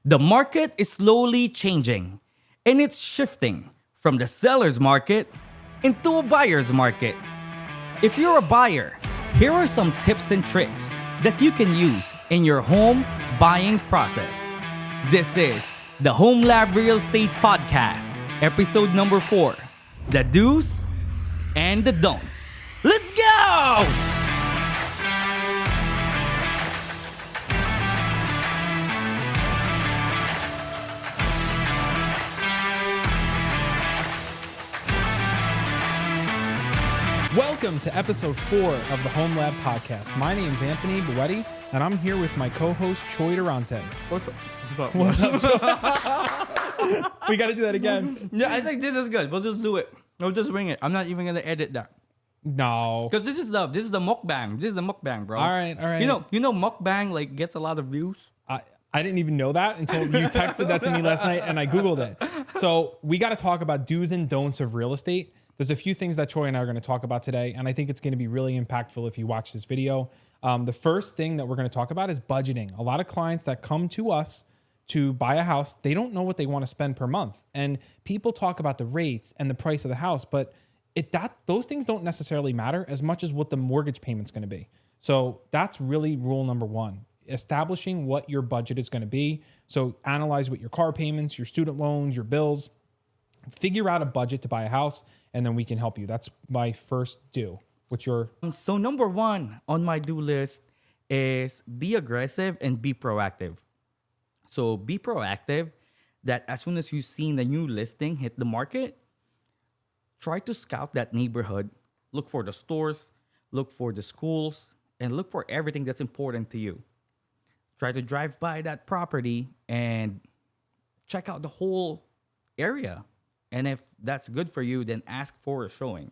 The market is slowly changing, and it's shifting from the seller's market into a buyer's market. If you're a buyer, here are some tips and tricks that you can use in your home buying process. This is the Home Lab Real Estate Podcast, episode number 4, the do's and the don'ts. Let's go! Welcome to episode 4 of the Home Lab Podcast. My name's Anthony Boetti, and I'm here with my co-host, Choi Durante. What's up? We got to do that again. Yeah, I think this is good. We'll just do it. We'll just bring it. I'm not even gonna edit that No. because this is the mukbang. This is the mukbang, bro. All right. You know, mukbang like gets a lot of views. I didn't even know that until you texted that to me last night, and I Googled it. So we got to talk about do's and don'ts of real estate. There's a few things that Choi and I are going to talk about today, and I think it's going to be really impactful if you watch this video. The first thing that we're going to talk about is budgeting. A lot of clients that come to us to buy a house, they don't know what they want to spend per month. And people talk about the rates and the price of the house, but those things don't necessarily matter as much as what the mortgage payment's going to be. So that's really rule number 1, establishing what your budget is going to be. So analyze what your car payments, your student loans, your bills, figure out a budget to buy a house, and then we can help you. That's my first do. What's your... So number 1 on my do list is be aggressive and be proactive. So be proactive that as soon as you've seen the new listing hit the market, try to scout that neighborhood, look for the stores, look for the schools, and look for everything that's important to you. Try to drive by that property and check out the whole area. And if that's good for you, then ask for a showing.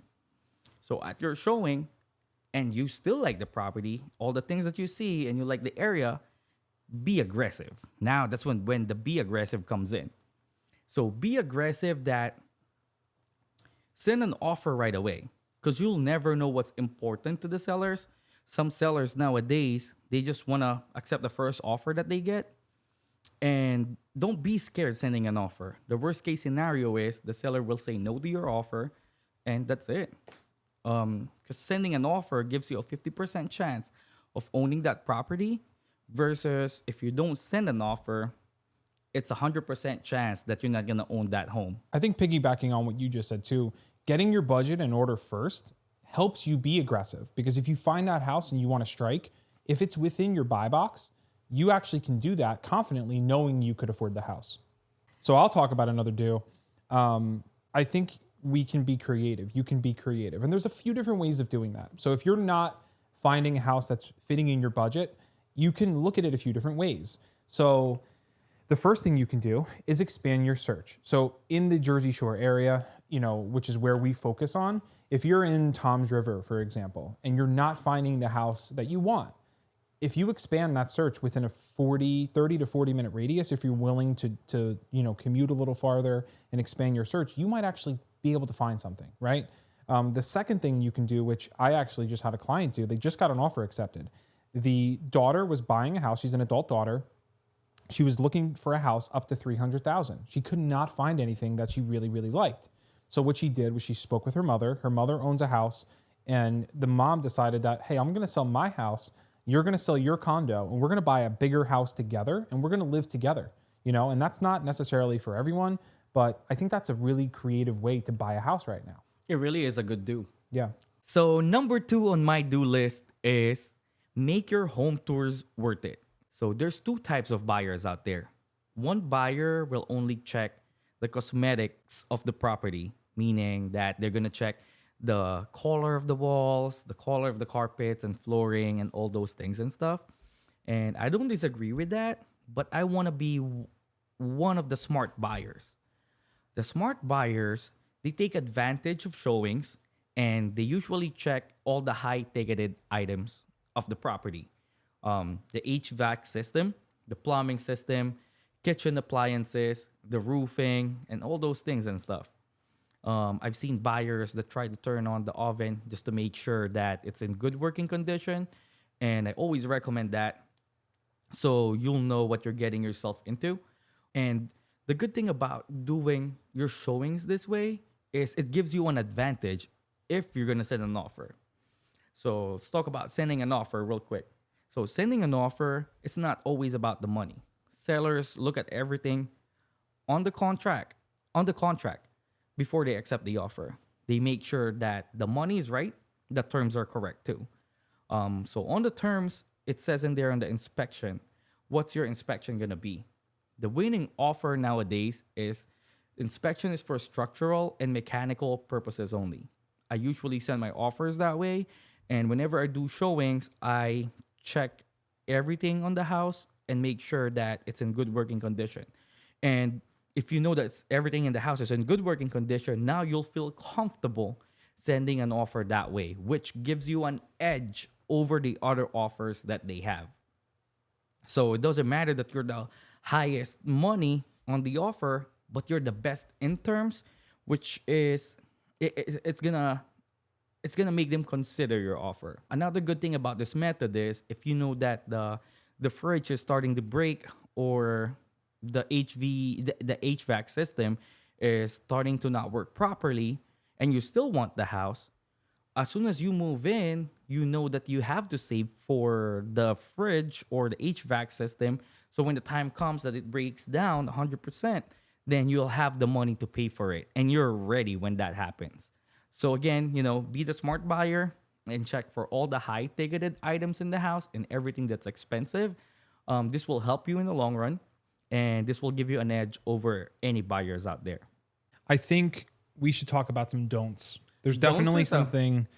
So at your showing, and you still like the property, all the things that you see, and you like the area, be aggressive. Now that's when the be aggressive comes in. So be aggressive that send an offer right away, because you'll never know what's important to the sellers. Some sellers nowadays, they just want to accept the first offer that they get. And don't be scared sending an offer. The worst case scenario is the seller will say no to your offer, and that's it. Because sending an offer gives you a 50% chance of owning that property, versus if you don't send an offer, it's a 100% chance that you're not gonna own that home. I think piggybacking on what you just said too, getting your budget in order first helps you be aggressive, because if you find that house and you want to strike, if it's within your buy box, you actually can do that confidently knowing you could afford the house. So I'll talk about another do. I think we can be creative. You can be creative. And there's a few different ways of doing that. So if you're not finding a house that's fitting in your budget, you can look at it a few different ways. So the first thing you can do is expand your search. So in the Jersey Shore area, which is where we focus on, if you're in Toms River, for example, and you're not finding the house that you want, if you expand that search within a 30 to 40 minute radius, if you're willing to commute a little farther and expand your search, you might actually be able to find something, right? The second thing you can do, which I actually just had a client do, they just got an offer accepted. The daughter was buying a house. She's an adult daughter. She was looking for a house up to $300,000. She could not find anything that she really, really liked. So what she did was she spoke with her mother. Her mother owns a house, and the mom decided that, hey, I'm going to sell my house. You're going to sell your condo, and we're going to buy a bigger house together, and we're going to live together, and that's not necessarily for everyone, but I think that's a really creative way to buy a house right now. It really is a good do. Yeah. So number 2 on my do list is make your home tours worth it. So there's 2 types of buyers out there. One buyer will only check the cosmetics of the property, meaning that they're going to check the color of the walls, the color of the carpets and flooring and all those things and stuff. And I don't disagree with that, but I want to be one of the smart buyers. The smart buyers, they take advantage of showings, and they usually check all the high-ticketed items of the property. The HVAC system, the plumbing system, kitchen appliances, the roofing, and all those things and stuff. I've seen buyers that try to turn on the oven just to make sure that it's in good working condition. And I always recommend that so you'll know what you're getting yourself into. And the good thing about doing your showings this way is it gives you an advantage if you're gonna send an offer. So let's talk about sending an offer real quick. So sending an offer, it's not always about the money. Sellers look at everything on the contract, on the contract before they accept the offer. They make sure that the money is right, the terms are correct too. So on the terms, it says in there on the inspection, what's your inspection gonna be? The winning offer nowadays is inspection is for structural and mechanical purposes only. I usually send my offers that way, and whenever I do showings, I check everything on the house and make sure that it's in good working condition. And if you know that everything in the house is in good working condition, now you'll feel comfortable sending an offer that way, which gives you an edge over the other offers that they have. So it doesn't matter that you're the highest money on the offer, but you're the best in terms, which is it's gonna make them consider your offer. Another good thing about this method is if you know that the fridge is starting to break or the HVAC system is starting to not work properly and you still want the house, as soon as you move in, you know that you have to save for the fridge or the HVAC system. So when the time comes that it breaks down 100%, then you'll have the money to pay for it and you're ready when that happens. So again, be the smart buyer and check for all the high ticketed items in the house and everything that's expensive. This will help you in the long run and this will give you an edge over any buyers out there. I think we should talk about some don'ts. There's definitely something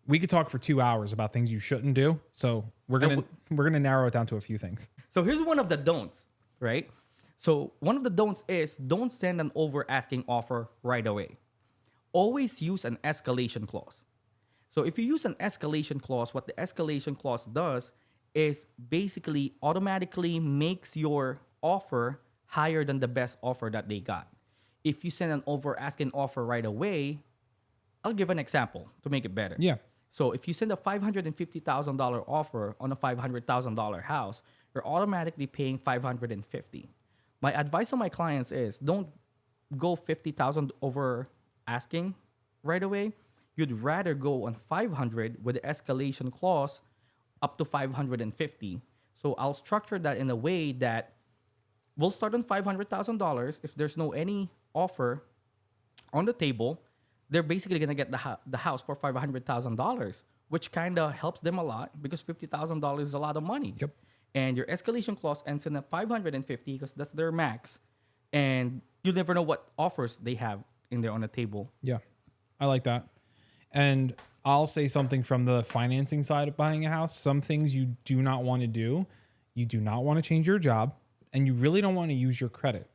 we could talk for 2 hours about things you shouldn't do. So we're gonna narrow it down to a few things. So here's one of the don'ts, right? So one of the don'ts is don't send an over asking offer right away. Always use an escalation clause. So if you use an escalation clause, what the escalation clause does is basically automatically makes your offer higher than the best offer that they got. If you send an over asking offer right away, I'll give an example to make it better. Yeah. So if you send a $550,000 offer on a $500,000 house, you're automatically paying $550,000. My advice to my clients is don't go 50,000 over asking right away. You'd rather go on 500 with the escalation clause up to 550. So I'll structure that in a way that we'll start on $500,000. If there's no any offer on the table, they're basically gonna get the house for $500,000, which kind of helps them a lot because $50,000 is a lot of money. Yep. And your escalation clause ends in at 550 because that's their max, and you never know what offers they have in there on the table. Yeah, I like that. And I'll say something from the financing side of buying a house. Some things you do not want to do. You do not want to change your job, and you really don't want to use your credit.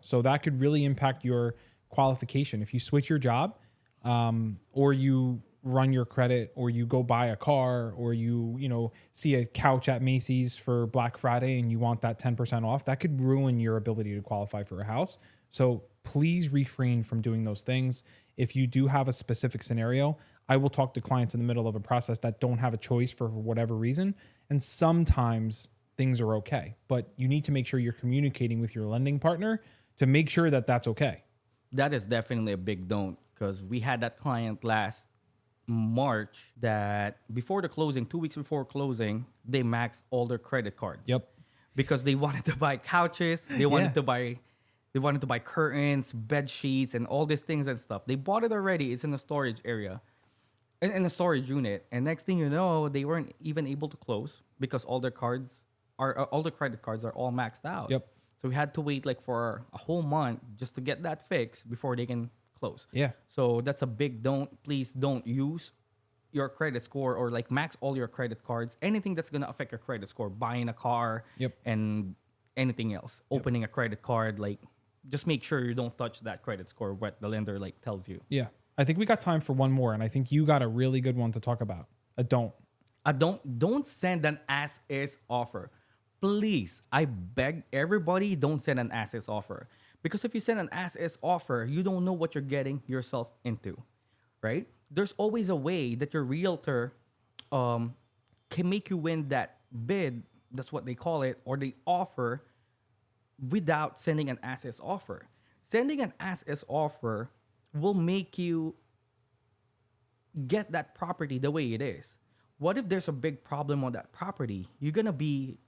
So that could really impact your qualification. If you switch your job, or you run your credit, or you go buy a car, or you see a couch at Macy's for Black Friday and you want that 10% off, that could ruin your ability to qualify for a house. So please refrain from doing those things. If you do have a specific scenario, I will talk to clients in the middle of a process that don't have a choice for whatever reason. And sometimes things are okay, but you need to make sure you're communicating with your lending partner to make sure that that's okay. That is definitely a big don't because we had that client last March that before the closing, 2 weeks before closing, they maxed all their credit cards. Yep. Because they wanted to buy couches, they wanted to buy curtains, bed sheets, and all these things and stuff. They bought it already. It's in the storage area, in the storage unit. And next thing you know, they weren't even able to close because all the credit cards are all maxed out. Yep. So we had to wait like for a whole month just to get that fixed before they can close. Yeah. So that's a big don't. Please don't use your credit score or like max all your credit cards. Anything that's going to affect your credit score, buying a car, Yep. and anything else, opening a credit card, like just make sure you don't touch that credit score, what the lender like tells you. Yeah. I think we got time for one more, and I think you got a really good one to talk about. A don't. Don't send an as is offer. Please, I beg everybody, don't send an as is offer. Because if you send an as is offer, you don't know what you're getting yourself into, right? There's always a way that your realtor can make you win that bid, that's what they call it, or the offer without sending an as-is offer. Sending an as-is offer will make you get that property the way it is. What if there's a big problem on that property? You're gonna be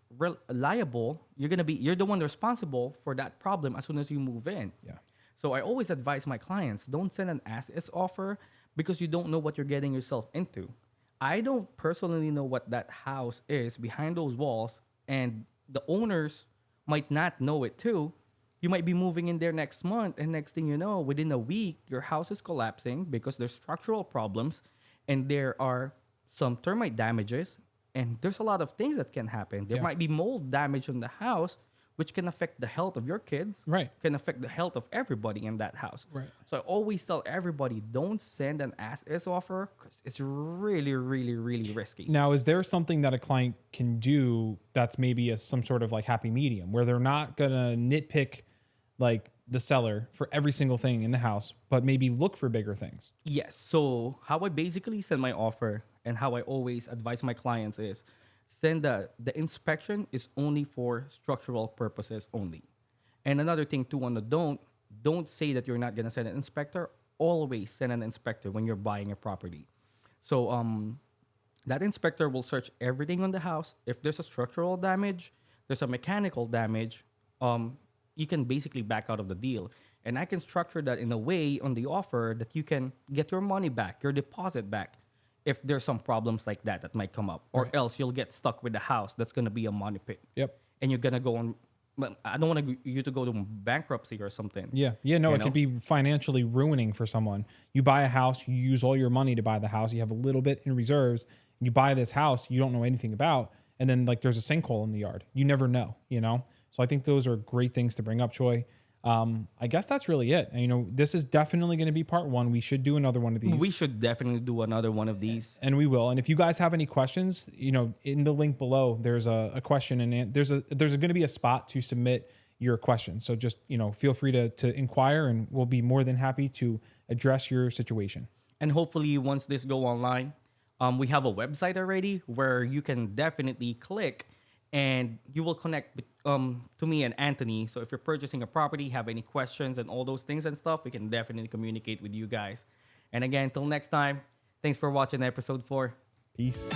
liable. You're the one responsible for that problem as soon as you move in. Yeah. So I always advise my clients, don't send an as-is offer because you don't know what you're getting yourself into. I don't personally know what that house is behind those walls, and the owners might not know it too. You might be moving in there next month, and next thing you know, within a week, your house is collapsing because there's structural problems and there are some termite damages, and there's a lot of things that can happen. There Yeah. might be mold damage on the house, which can affect the health of your kids, Right. can affect the health of everybody in that house. Right. So I always tell everybody, don't send an as-is offer because it's really, really, really risky. Now, is there something that a client can do that's maybe some sort of like happy medium where they're not gonna nitpick like the seller for every single thing in the house, but maybe look for bigger things? Yes. So how I basically send my offer and how I always advise my clients is send the inspection is only for structural purposes only. And another thing too on the don't say that you're not gonna send an inspector. Always send an inspector when you're buying a property. So that inspector will search everything on the house. If there's a structural damage, there's a mechanical damage, you can basically back out of the deal. And I can structure that in a way on the offer that you can get your money back, your deposit back, if there's some problems like that might come up. Or else you'll get stuck with the house that's going to be a money pit. Yep. And you're going to go on, well, I don't want you to go to bankruptcy or something. Yeah. Yeah. No, You it know? could be financially ruining for someone. You buy a house, you use all your money to buy the house, you have a little bit in reserves, and you buy this house you don't know anything about, and then like there's a sinkhole in the yard. You never know, you know? So I think those are great things to bring up, Choi. I guess that's really it. And, you know, this is definitely going to be part one. We should do another one of these. We should definitely do another one of these. And we will. And if you guys have any questions, you know, in the link below, there's a question and there's going to be a spot to submit your questions. So just, you know, feel free to inquire and we'll be more than happy to address your situation. And hopefully once this go online, we have a website already where you can definitely click and you will connect to me and Anthony. So if you're purchasing a property, have any questions and all those things and stuff, we can definitely communicate with you guys. And again, until next time, thanks for watching episode 4. Peace.